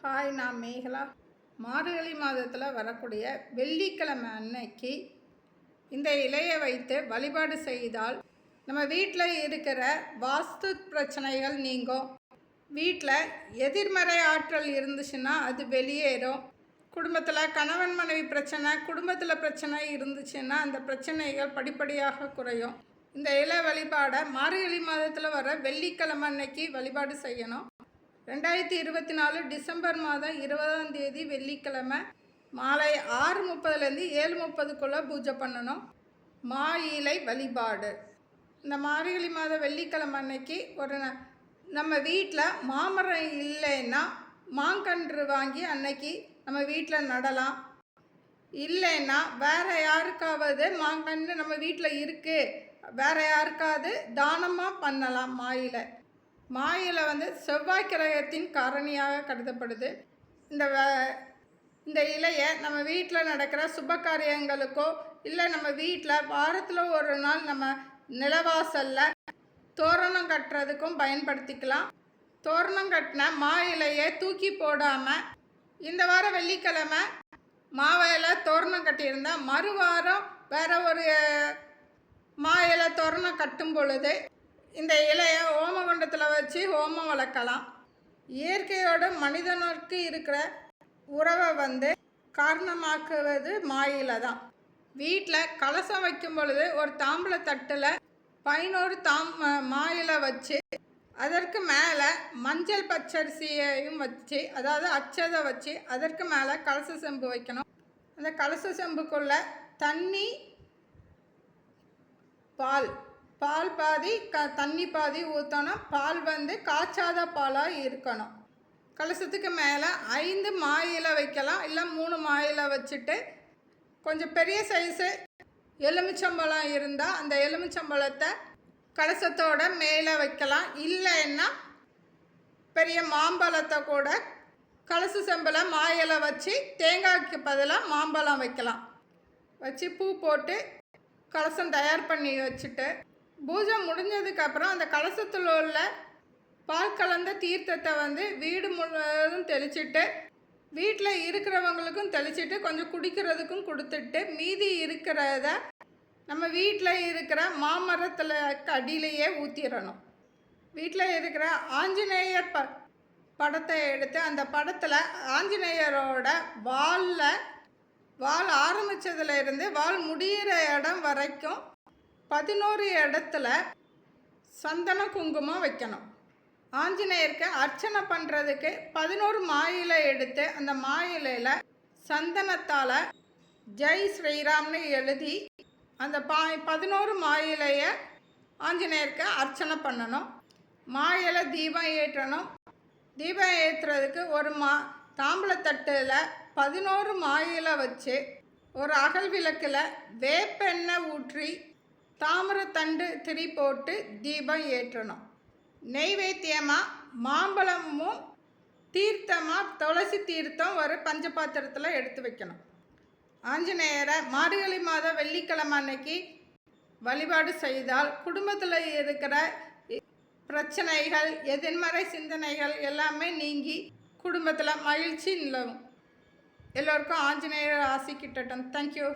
Hi, நான் மேகலா. மார்கழி மாதத்தில் வரக்கூடிய வெள்ளிக்கிழமை அன்னைக்கு இந்த இலையை வைத்து வழிபாடு செய்தால் நம்ம வீட்டில் இருக்கிற வாஸ்து பிரச்சனைகள் நீங்கும். வீட்டில் எதிர்மறை ஆற்றல் இருந்துச்சுன்னா அது வெளியேறும். குடும்பத்தில் கணவன் மனைவி பிரச்சனை, குடும்பத்தில் பிரச்சனை இருந்துச்சுன்னா அந்த பிரச்சனைகள் படிப்படியாக குறையும். இந்த இலை வழிபாடை மார்கழி மாதத்தில் வர வெள்ளிக்கிழமை அன்னைக்கு வழிபாடு செய்யணும். 2024 டிசம்பர் மாதம் 20ஆம் தேதி வெள்ளிக்கிழமை மாலை 6:30லேருந்து 7:30க்குள்ளே பூஜை பண்ணணும். மா இலை வழிபாடு. இந்த மார்கழி மாதம் வெள்ளிக்கிழமை அன்னைக்கு நம்ம வீட்டில் மாமரம் இல்லைன்னா மாங்கன்று வாங்கி அன்னைக்கு நம்ம வீட்டில் நடலாம். இல்லைன்னா வேறு யாருக்காவது மாங்கன்று நம்ம வீட்டில் இருக்குது, வேறு யாருக்காவது தானமாக பண்ணலாம். மாயிலை செவ்வாய் கிரகத்தின் காரணியாக கருதப்படுது. இந்த இலையை நம்ம வீட்டில் நடக்கிற சுப காரியங்களுக்கோ இல்லை நம்ம வீட்டில் வாரத்தில் ஒரு நாள் நம்ம நிலவாசலில் தோரணம் கட்டுறதுக்கும் பயன்படுத்திக்கலாம். தோரணம் கட்டின மா இலையை தூக்கி போடாமல் இந்த வாரம் வெள்ளிக்கிழமை மாவையில் தோரணம் கட்டியிருந்தால் மறுவாரம் வேறு ஒரு மா இலை தோரணம் கட்டும் பொழுது இந்த இலையை ஓமகுண்டத்தில் வச்சு ஹோமம் வளர்க்கலாம். இயற்கையோடு மனிதனுக்கு இருக்கிற உறவை காரணமாக்குவது மாயிலை தான். வீட்டில் கலசம் வைக்கும் பொழுது ஒரு தாம்பூல தட்டில் 11 மாயிலை வச்சு அதற்கு மேலே மஞ்சள் பச்சரிசியையும் வச்சு, அதாவது அச்சதை வச்சு அதற்கு மேலே கலச செம்பு வைக்கணும். அந்த கலச செம்புக்குள்ளே தண்ணி, பால் பாதி தண்ணி பாதி ஊற்றணும். பால் காய்ச்சாத பாலாக இருக்கணும். கலசத்துக்கு மேலே 5 மாயிலை வைக்கலாம், இல்லை 3 மாயிலை வச்சுட்டு கொஞ்சம் பெரிய சைஸு எலுமிச்சம்பழம் இருந்தால் அந்த எலுமிச்சம்பழத்தை கலசத்தோட மேலே வைக்கலாம். இல்லைன்னா பெரிய மாம்பழத்தை கூட கலச செம்பில் மாயிலை வச்சு தேங்காய்க்கு பதிலாக மாம்பழம் வைக்கலாம். வச்சு பூ போட்டு கலசம் தயார் பண்ணி வச்சுட்டு பூஜை முடிஞ்சதுக்கப்புறம் அந்த கலசத்தில் உள்ள பால் கலந்த தீர்த்தத்தை வீடு முழுவதும் தெளிச்சிட்டு வீட்டில் இருக்கிறவங்களுக்கும் தெளிச்சிட்டு கொஞ்சம் குடிக்கிறதுக்கும் கொடுத்துட்டு மீதி இருக்கிறத நம்ம வீட்டில் இருக்கிற மாமரத்தில் அடியிலேயே ஊற்றிடணும். வீட்டில் இருக்கிற ஆஞ்சநேயர் படத்தை எடுத்து அந்த படத்தில் ஆஞ்சநேயரோட வால் ஆரம்பித்ததுல இருந்து வால் முடிகிற இடம் வரைக்கும் 11 இடத்துல சந்தன குங்குமம் வைக்கணும். ஆஞ்சநேயருக்கு அர்ச்சனை பண்ணுறதுக்கு 11 மாயிலை எடுத்து அந்த மாயிலையில் சந்தனத்தால் ஜெய் ஸ்ரீராம்னு எழுதி அந்த 11 மாயிலையை ஆஞ்சநேயருக்கு அர்ச்சனை பண்ணணும். மாயிலை தீபம் ஏற்றணும். தீபம் ஏற்றுறதுக்கு ஒரு தாம்பூலத்தட்டில் 11 மாயிலை வச்சு ஒரு அகல் விளக்கில் வேப்பெண்ணெய் ஊற்றி தாமரத்தண்டு திரி போட்டு தீபம் ஏற்றணும். நெய்வேத்தியமாக மாம்பழமும் தீர்த்தமாக துளசி தீர்த்தம் ஒரு பஞ்சபாத்திரத்தில் எடுத்து வைக்கணும். ஆஞ்சநேயரை மார்கழி மாதம் வெள்ளிக்கிழமை அன்னைக்கு வழிபாடு செய்தால் குடும்பத்தில் இருக்கிற பிரச்சனைகள், எதிர்மறை சிந்தனைகள் எல்லாமே நீங்கி குடும்பத்தில் மகிழ்ச்சி நிலவும். எல்லோருக்கும் ஆஞ்சநேயர் ஆசி கிட்டட்டும். தேங்க்யூ.